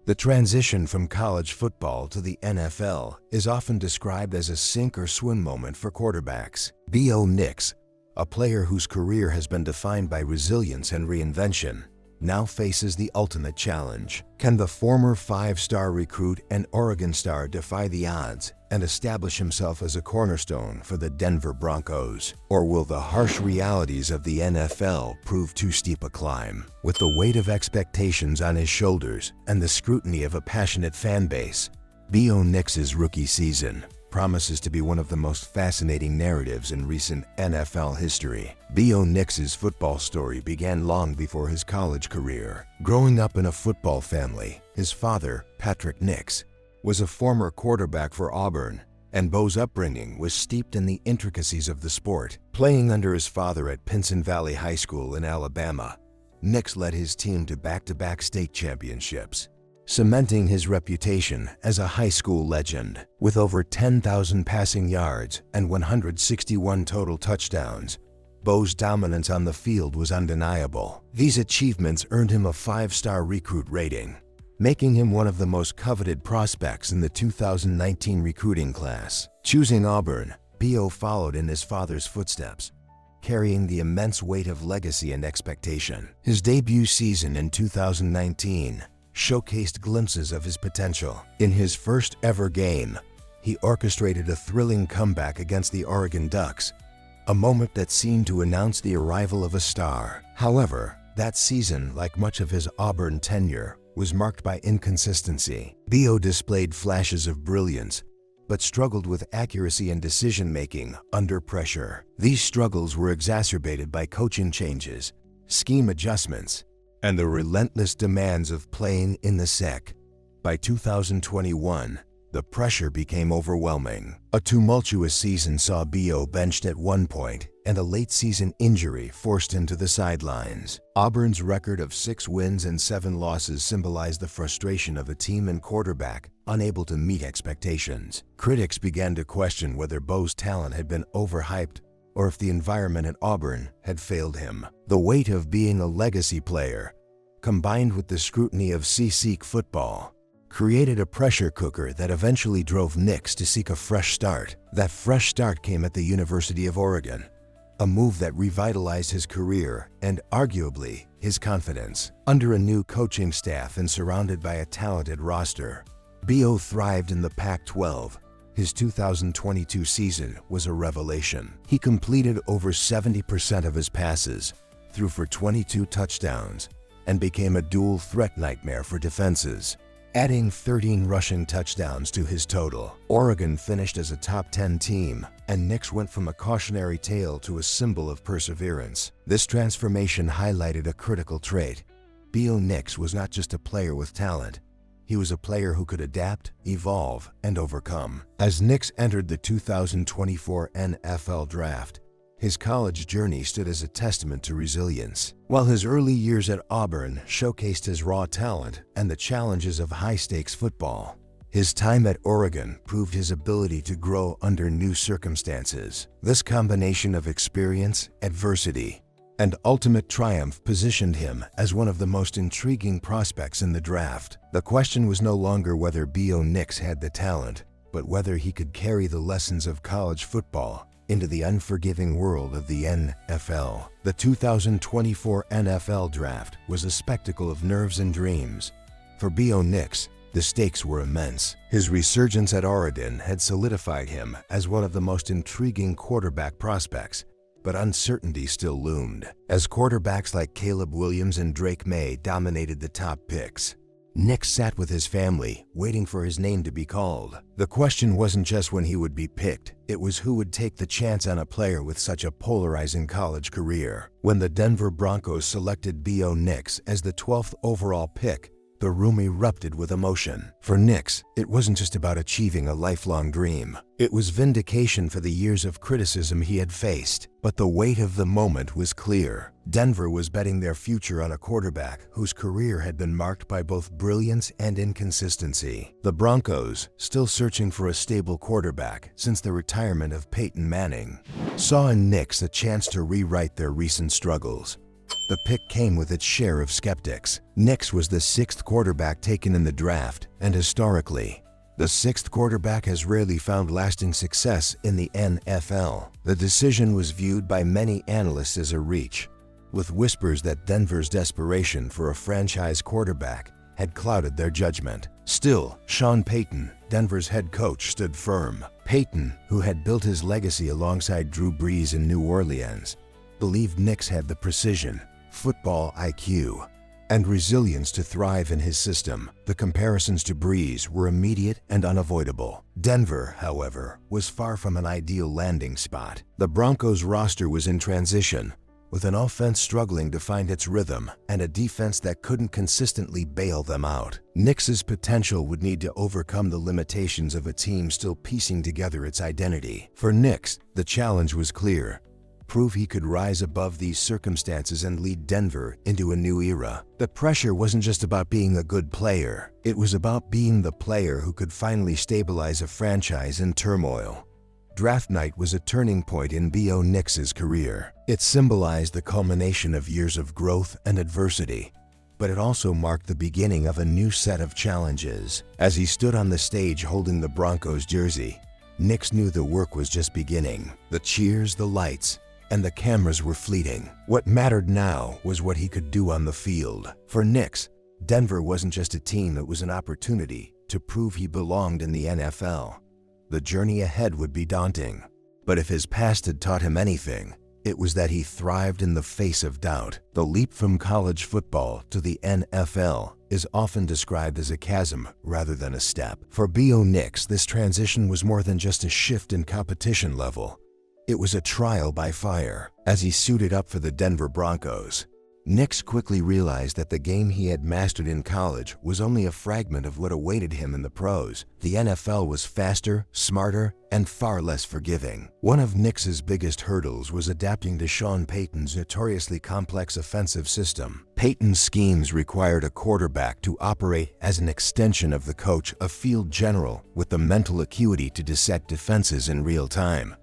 The transition from college football to the NFL is often described as a sink or swim moment for quarterbacks. Bo Nix, a player whose career has been defined by resilience and reinvention, now faces the ultimate challenge. Can the former five-star recruit and Oregon star defy the odds and establish himself as a cornerstone for the Denver Broncos? Or will the harsh realities of the NFL prove too steep a climb? With the weight of expectations on his shoulders and the scrutiny of a passionate fan base, Bo Nix's rookie season promises to be one of the most fascinating narratives in recent NFL history. Bo Nix's football story began long before his college career. Growing up in a football family, his father, Patrick Nix, was a former quarterback for Auburn, and Bo's upbringing was steeped in the intricacies of the sport. Playing under his father at Pinson Valley High School in Alabama, Nix led his team to back-to-back state championships, cementing his reputation as a high school legend. With over 10,000 passing yards and 161 total touchdowns, Bo's dominance on the field was undeniable. These achievements earned him a five-star recruit rating, making him one of the most coveted prospects in the 2019 recruiting class. Choosing Auburn, Bo followed in his father's footsteps, carrying the immense weight of legacy and expectation. His debut season in 2019 showcased glimpses of his potential. In his first ever game, he orchestrated a thrilling comeback against the Oregon Ducks, a moment that seemed to announce the arrival of a star. However, that season, like much of his Auburn tenure, was marked by inconsistency. Bo displayed flashes of brilliance, but struggled with accuracy and decision-making under pressure. These struggles were exacerbated by coaching changes, scheme adjustments, and the relentless demands of playing in the SEC. By 2021, the pressure became overwhelming. A tumultuous season saw Bo benched at one point, and a late-season injury forced him to the sidelines. Auburn's record of 6 wins and 7 losses symbolized the frustration of a team and quarterback unable to meet expectations. Critics began to question whether Bo's talent had been overhyped or if the environment at Auburn had failed him. The weight of being a legacy player, combined with the scrutiny of SEC football, created a pressure cooker that eventually drove Nix to seek a fresh start. That fresh start came at the University of Oregon, a move that revitalized his career and, arguably, his confidence. Under a new coaching staff and surrounded by a talented roster, Bo thrived in the Pac-12. His 2022 season was a revelation. He completed over 70% of his passes, threw for 22 touchdowns, and became a dual-threat nightmare for defenses, adding 13 rushing touchdowns to his total. Oregon finished as a top 10 team, and Nix went from a cautionary tale to a symbol of perseverance. This transformation highlighted a critical trait. Bo Nix was not just a player with talent. He was a player who could adapt, evolve, and overcome. As Nix entered the 2024 NFL Draft, his college journey stood as a testament to resilience. While his early years at Auburn showcased his raw talent and the challenges of high-stakes football, his time at Oregon proved his ability to grow under new circumstances. This combination of experience, adversity, and ultimate triumph positioned him as one of the most intriguing prospects in the draft. The question was no longer whether Bo Nix had the talent, but whether he could carry the lessons of college football into the unforgiving world of the NFL. The 2024 NFL Draft was a spectacle of nerves and dreams. For Bo Nix, the stakes were immense. His resurgence at Oregon had solidified him as one of the most intriguing quarterback prospects, but uncertainty still loomed. As quarterbacks like Caleb Williams and Drake May dominated the top picks, Nix sat with his family, waiting for his name to be called. The question wasn't just when he would be picked, it was who would take the chance on a player with such a polarizing college career. When the Denver Broncos selected Bo Nix as the 12th overall pick, the room erupted with emotion. For Nix, it wasn't just about achieving a lifelong dream. It was vindication for the years of criticism he had faced. But the weight of the moment was clear. Denver was betting their future on a quarterback whose career had been marked by both brilliance and inconsistency. The Broncos, still searching for a stable quarterback since the retirement of Peyton Manning, saw in Nix a chance to rewrite their recent struggles. the pick came with its share of skeptics. Nix was the sixth quarterback taken in the draft, and historically, the sixth quarterback has rarely found lasting success in the NFL. The decision was viewed by many analysts as a reach, with whispers that Denver's desperation for a franchise quarterback had clouded their judgment. Still, Sean Payton, Denver's head coach, stood firm. Payton, who had built his legacy alongside Drew Brees in New Orleans, believed Nix had the precision, football IQ, and resilience to thrive in his system. The comparisons to Brees were immediate and unavoidable. Denver, however, was far from an ideal landing spot. The Broncos roster was in transition, with an offense struggling to find its rhythm and a defense that couldn't consistently bail them out. Nix's potential would need to overcome the limitations of a team still piecing together its identity. For Nix, the challenge was clear: prove he could rise above these circumstances and lead Denver into a new era. The pressure wasn't just about being a good player, it was about being the player who could finally stabilize a franchise in turmoil. Draft night was a turning point in Bo Nix's career. It symbolized the culmination of years of growth and adversity, but it also marked the beginning of a new set of challenges. As he stood on the stage holding the Broncos jersey, Nix knew the work was just beginning. The cheers, the lights, and the cameras were fleeting. What mattered now was what he could do on the field. For Nix, Denver wasn't just a team, it was an opportunity to prove he belonged in the NFL. The journey ahead would be daunting, but if his past had taught him anything, it was that he thrived in the face of doubt. The leap from college football to the NFL is often described as a chasm rather than a step. For Bo Nix, this transition was more than just a shift in competition level. It was a trial by fire. As he suited up for the Denver Broncos, Nix quickly realized that the game he had mastered in college was only a fragment of what awaited him in the pros. The NFL was faster, smarter, and far less forgiving. One of Nix's biggest hurdles was adapting to Sean Payton's notoriously complex offensive system. Payton's schemes required a quarterback to operate as an extension of the coach, a field general with the mental acuity to dissect defenses in real time.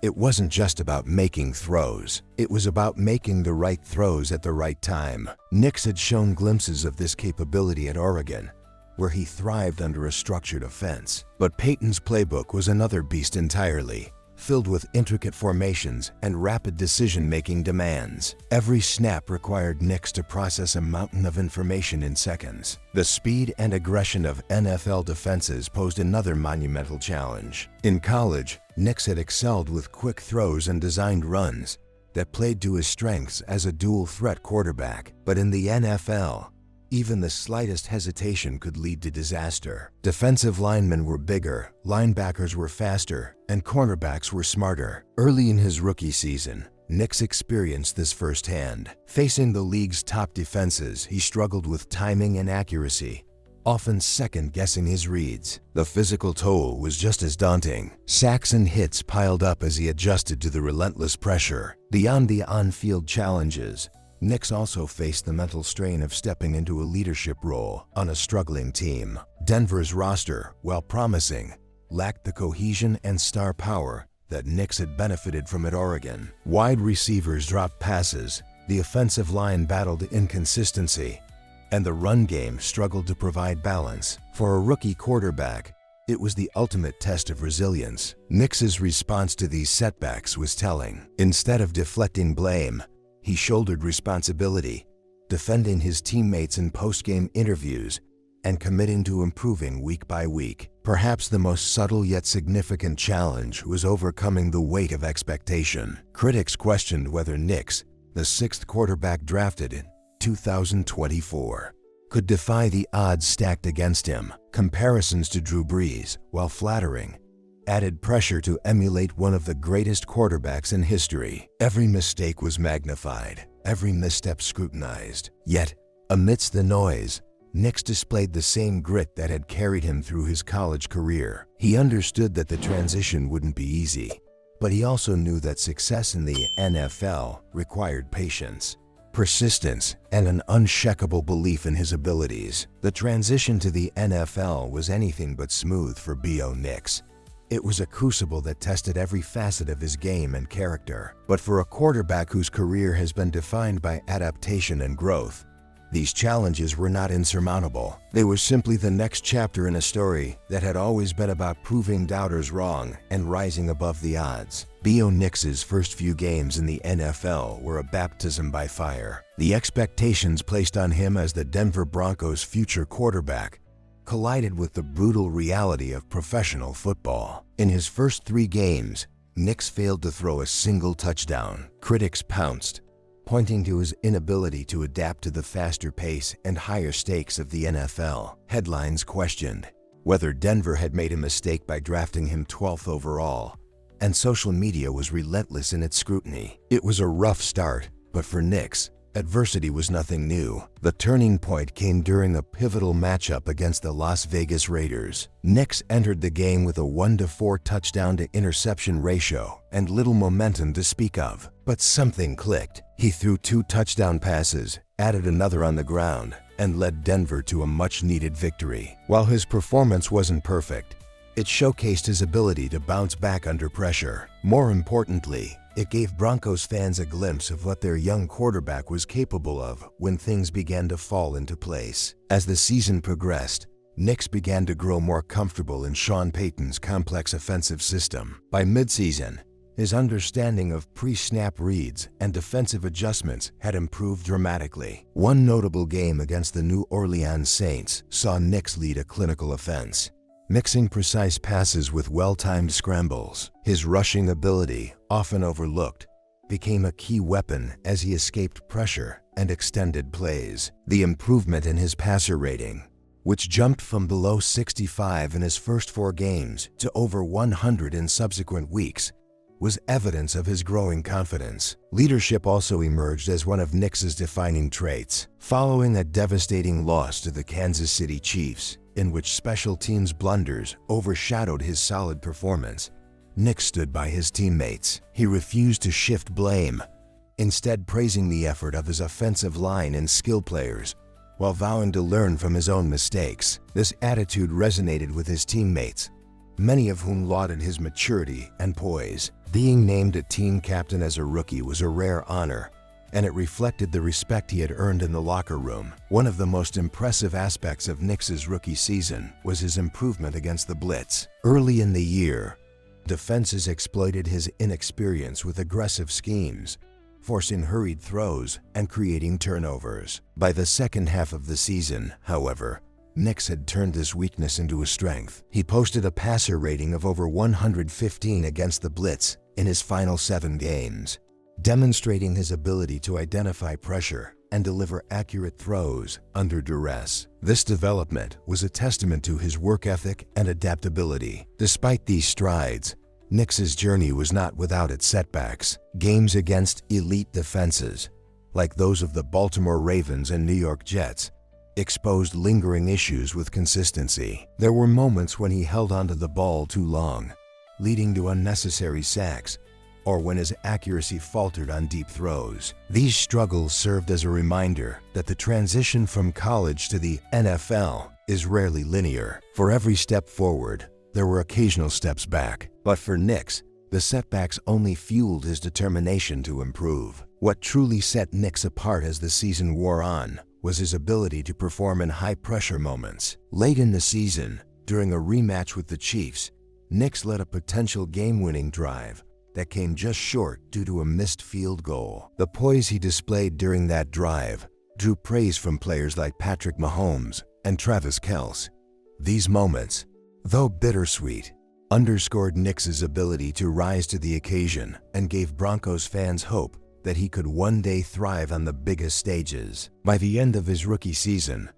It wasn't just about making throws. It was about making the right throws at the right time. Nix had shown glimpses of this capability at Oregon, where he thrived under a structured offense. But Payton's playbook was another beast entirely, filled with intricate formations and rapid decision-making demands. Every snap required Nix to process a mountain of information in seconds. The speed and aggression of NFL defenses posed another monumental challenge. In college, Nix had excelled with quick throws and designed runs that played to his strengths as a dual-threat quarterback. But in the NFL, even the slightest hesitation could lead to disaster. Defensive linemen were bigger, linebackers were faster, and cornerbacks were smarter. Early in his rookie season, Nix experienced this firsthand. Facing the league's top defenses, he struggled with timing and accuracy, often second-guessing his reads. The physical toll was just as daunting. Sacks and hits piled up as he adjusted to the relentless pressure. Beyond the on-field challenges, Nix also faced the mental strain of stepping into a leadership role on a struggling team. Denver's roster, while promising, lacked the cohesion and star power that Nix had benefited from at Oregon. Wide receivers dropped passes, the offensive line battled inconsistency, and the run game struggled to provide balance. For a rookie quarterback, it was the ultimate test of resilience. Nix's response to these setbacks was telling. Instead of deflecting blame, he shouldered responsibility, defending his teammates in post-game interviews and committing to improving week by week. Perhaps the most subtle yet significant challenge was overcoming the weight of expectation. Critics questioned whether Nix, the sixth quarterback drafted in 2024, could defy the odds stacked against him. Comparisons to Drew Brees, while flattering, added pressure to emulate one of the greatest quarterbacks in history. Every mistake was magnified, every misstep scrutinized. Yet, amidst the noise, Nix displayed the same grit that had carried him through his college career. He understood that the transition wouldn't be easy, but he also knew that success in the NFL required patience, persistence, and an unshakable belief in his abilities. The transition to the NFL was anything but smooth for Bo Nix. It was a crucible that tested every facet of his game and character. But for a quarterback whose career has been defined by adaptation and growth, these challenges were not insurmountable. They were simply the next chapter in a story that had always been about proving doubters wrong and rising above the odds. Bo Nix's first few games in the NFL were a baptism by fire. The expectations placed on him as the Denver Broncos' future quarterback collided with the brutal reality of professional football. In his first 3 games, Nix failed to throw a single touchdown. Critics pounced, pointing to his inability to adapt to the faster pace and higher stakes of the NFL. Headlines questioned whether Denver had made a mistake by drafting him 12th overall, and social media was relentless in its scrutiny. It was a rough start, but for Nix, adversity was nothing new. The turning point came during a pivotal matchup against the Las Vegas Raiders. Nix entered the game with a 1-to-4 touchdown-to-interception ratio and little momentum to speak of. But something clicked. He threw 2 touchdown passes, added another on the ground, and led Denver to a much-needed victory. While his performance wasn't perfect, it showcased his ability to bounce back under pressure. More importantly, it gave Broncos fans a glimpse of what their young quarterback was capable of when things began to fall into place. As the season progressed, Nix began to grow more comfortable in Sean Payton's complex offensive system. By midseason, his understanding of pre-snap reads and defensive adjustments had improved dramatically. One notable game against the New Orleans Saints saw Nix lead a clinical offense, mixing precise passes with well-timed scrambles. His rushing ability, often overlooked, became a key weapon as he escaped pressure and extended plays. The improvement in his passer rating, which jumped from below 65 in his first 4 games to over 100 in subsequent weeks, was evidence of his growing confidence. Leadership also emerged as one of Nix's defining traits. Following a devastating loss to the Kansas City Chiefs, in which special teams blunders overshadowed his solid performance, Nix stood by his teammates. He refused to shift blame, instead praising the effort of his offensive line and skill players, while vowing to learn from his own mistakes. This attitude resonated with his teammates, many of whom lauded his maturity and poise. Being named a team captain as a rookie was a rare honor, and it reflected the respect he had earned in the locker room. One of the most impressive aspects of Nix's rookie season was his improvement against the blitz. Early in the year, defenses exploited his inexperience with aggressive schemes, forcing hurried throws and creating turnovers. By the second half of the season, however, Nix had turned this weakness into a strength. He posted a passer rating of over 115 against the blitz in his final 7 games, demonstrating his ability to identify pressure and deliver accurate throws under duress. This development was a testament to his work ethic and adaptability. Despite these strides, Nix's journey was not without its setbacks. Games against elite defenses, like those of the Baltimore Ravens and New York Jets, exposed lingering issues with consistency. There were moments when he held onto the ball too long, leading to unnecessary sacks, or when his accuracy faltered on deep throws. These struggles served as a reminder that the transition from college to the NFL is rarely linear. For every step forward, there were occasional steps back. But for Nix, the setbacks only fueled his determination to improve. What truly set Nix apart as the season wore on was his ability to perform in high-pressure moments. Late in the season, during a rematch with the Chiefs, Nix led a potential game-winning drive that came just short due to a missed field goal. The poise he displayed during that drive drew praise from players like Patrick Mahomes and Travis Kelce. These moments, though bittersweet, underscored Nix's ability to rise to the occasion and gave Broncos fans hope that he could one day thrive on the biggest stages. By the end of his rookie season,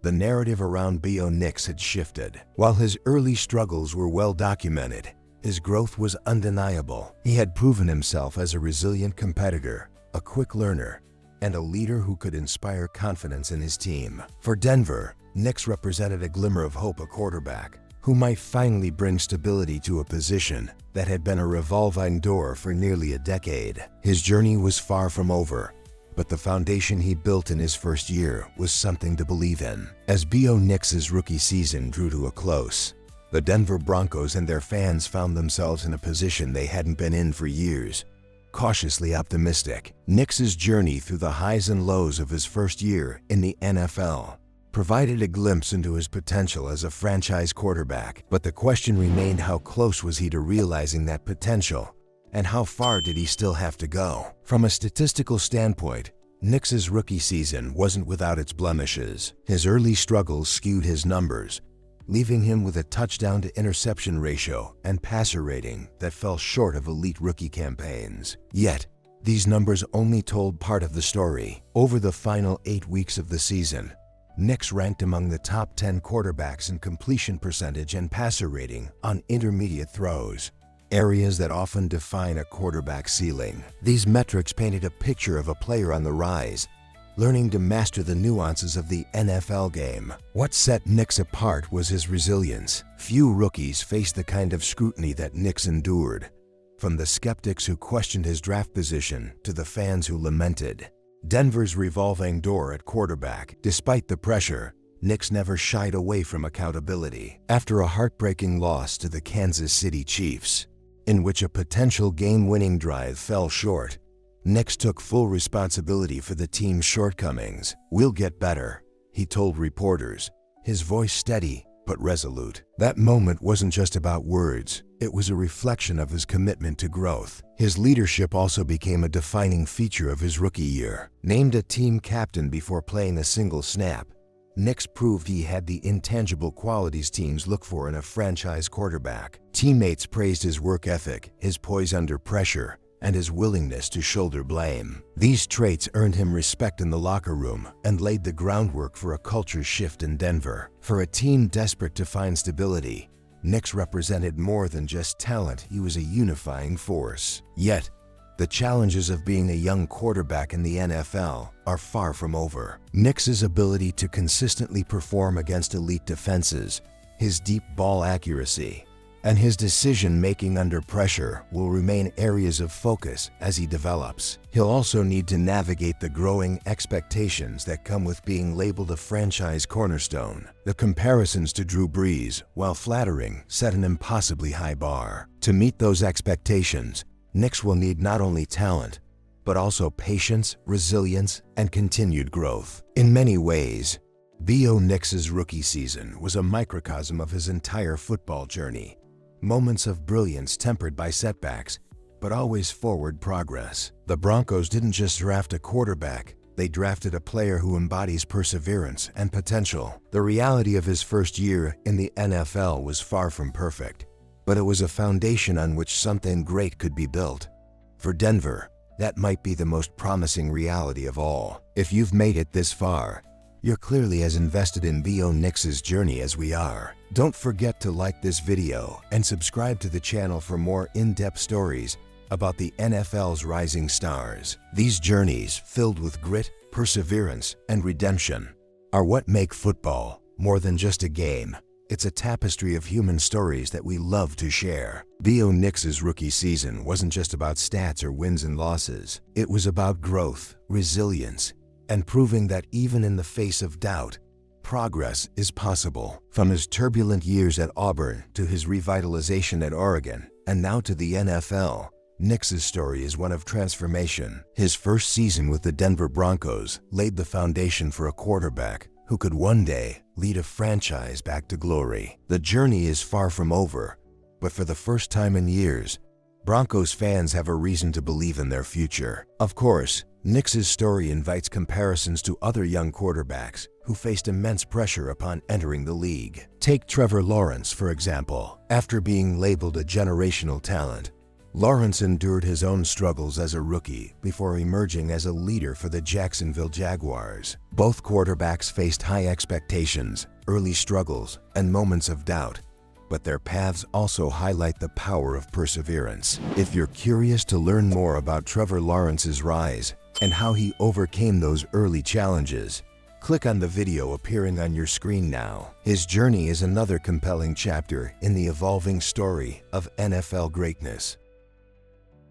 the narrative around Bo Nix had shifted. While his early struggles were well documented, his growth was undeniable. He had proven himself as a resilient competitor, a quick learner, and a leader who could inspire confidence in his team. For Denver, Nix represented a glimmer of hope, a quarterback who might finally bring stability to a position that had been a revolving door for nearly a decade. His journey was far from over, but the foundation he built in his first year was something to believe in. As Bo Nix's rookie season drew to a close, The Denver Broncos and their fans found themselves in a position they hadn't been in for years. Cautiously optimistic, Nix's journey through the highs and lows of his first year in the NFL provided a glimpse into his potential as a franchise quarterback. But the question remained, how close was he to realizing that potential, and how far did he still have to go? From a statistical standpoint, Nix's rookie season wasn't without its blemishes. His early struggles skewed his numbers, leaving him with a touchdown-to-interception ratio and passer rating that fell short of elite rookie campaigns. Yet, these numbers only told part of the story. Over the final 8 weeks of the season, Nix ranked among the top 10 quarterbacks in completion percentage and passer rating on intermediate throws, areas that often define a quarterback's ceiling. These metrics painted a picture of a player on the rise, learning to master the nuances of the NFL game. What set Nix apart was his resilience. Few rookies faced the kind of scrutiny that Nix endured, from the skeptics who questioned his draft position to the fans who lamented Denver's revolving door at quarterback. Despite the pressure, Nix never shied away from accountability. After a heartbreaking loss to the Kansas City Chiefs, in which a potential game-winning drive fell short, Nix took full responsibility for the team's shortcomings. "We'll get better," he told reporters, his voice steady but resolute. That moment wasn't just about words, it was a reflection of his commitment to growth. His leadership also became a defining feature of his rookie year. Named a team captain before playing a single snap, Nix proved he had the intangible qualities teams look for in a franchise quarterback. Teammates praised his work ethic, his poise under pressure, and his willingness to shoulder blame. These traits earned him respect in the locker room and laid the groundwork for a culture shift in Denver. For a team desperate to find stability, Nix represented more than just talent, he was a unifying force. Yet, the challenges of being a young quarterback in the NFL are far from over. Nix's ability to consistently perform against elite defenses, his deep ball accuracy, and his decision-making under pressure will remain areas of focus as he develops. He'll also need to navigate the growing expectations that come with being labeled a franchise cornerstone. The comparisons to Drew Brees, while flattering, set an impossibly high bar. To meet those expectations, Nix will need not only talent, but also patience, resilience, and continued growth. In many ways, Bo Nix's rookie season was a microcosm of his entire football journey. Moments of brilliance tempered by setbacks, but always forward progress. The Broncos didn't just draft a quarterback, they drafted a player who embodies perseverance and potential. The reality of his first year in the NFL was far from perfect, but it was a foundation on which something great could be built. For Denver, that might be the most promising reality of all. If you've made it this far, you're clearly as invested in Bo Nix's journey as we are. Don't forget to like this video and subscribe to the channel for more in-depth stories about the NFL's rising stars. These journeys, filled with grit, perseverance, and redemption, are what make football more than just a game. It's a tapestry of human stories that we love to share. Bo Nix's rookie season wasn't just about stats or wins and losses. It was about growth, resilience, and proving that even in the face of doubt, progress is possible. From his turbulent years at Auburn to his revitalization at Oregon, and now to the NFL, Nix's story is one of transformation. His first season with the Denver Broncos laid the foundation for a quarterback who could one day lead a franchise back to glory. The journey is far from over, but for the first time in years, Broncos fans have a reason to believe in their future. Of course, Nix's story invites comparisons to other young quarterbacks who faced immense pressure upon entering the league. Take Trevor Lawrence, for example. After being labeled a generational talent, Lawrence endured his own struggles as a rookie before emerging as a leader for the Jacksonville Jaguars. Both quarterbacks faced high expectations, early struggles, and moments of doubt, but their paths also highlight the power of perseverance. If you're curious to learn more about Trevor Lawrence's rise and how he overcame those early challenges, click on the video appearing on your screen now. His journey is another compelling chapter in the evolving story of NFL greatness.